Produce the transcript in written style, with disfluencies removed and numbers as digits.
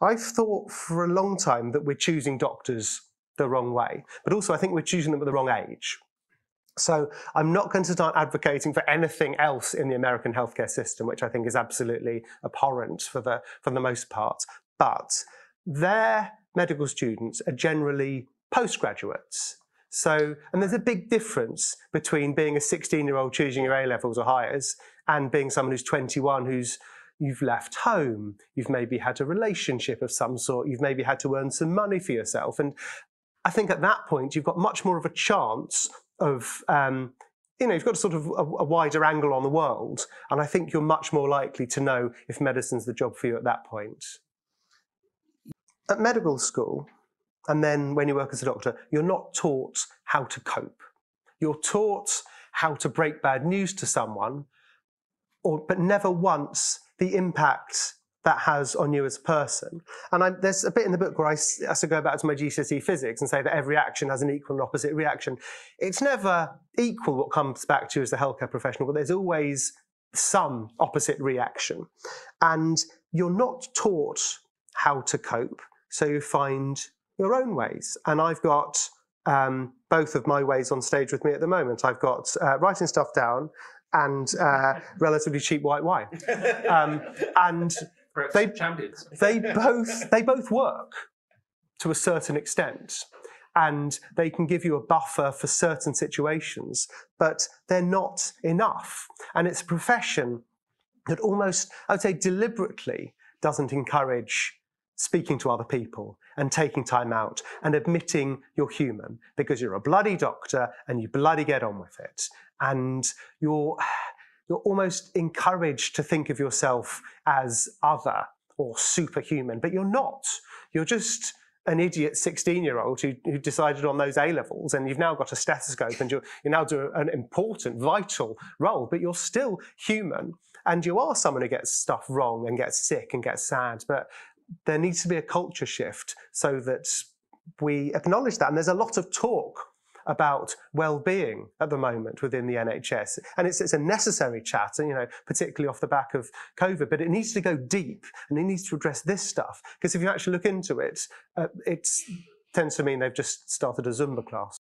I've thought for a long time that we're choosing doctors the wrong way, but also I think we're choosing them at the wrong age. So I'm not going to start advocating for anything else in the American healthcare system, which I think is absolutely abhorrent for the most part. But their medical students are generally postgraduates. So, and there's a big difference between being a 16-year-old choosing your A-levels or higher and being someone who's 21 you've left home, you've maybe had a relationship of some sort, you've maybe had to earn some money for yourself. And I think at that point, you've got much more of a chance of, you've got sort of a wider angle on the world. And I think you're much more likely to know if medicine's the job for you at that point. At medical school, and then when you work as a doctor, you're not taught how to cope. You're taught how to break bad news to someone, but never once the impact that has on you as a person. And there's a bit in the book where I have to go back to my GCSE physics and say that every action has an equal and opposite reaction. It's never equal what comes back to you as a healthcare professional, but there's always some opposite reaction. And you're not taught how to cope, so you find your own ways. And I've got both of my ways on stage with me at the moment. I've got writing stuff down and relatively cheap white wine. And they both work to a certain extent, and they can give you a buffer for certain situations, but they're not enough. And it's a profession that almost, I would say, deliberately doesn't encourage speaking to other people and taking time out and admitting you're human, because you're a bloody doctor and you bloody get on with it. And you're almost encouraged to think of yourself as other or superhuman, but you're not. You're just an idiot 16-year-old who decided on those A-levels, and you've now got a stethoscope and you now do an important, vital role, but you're still human, and you are someone who gets stuff wrong and gets sick and gets sad. But there needs to be a culture shift so that we acknowledge that. And there's a lot of talk about well-being at the moment within the NHS, and it's a necessary chat, particularly off the back of COVID. But it needs to go deep, and it needs to address this stuff, because if you actually look into it, it tends to mean they've just started a Zumba class.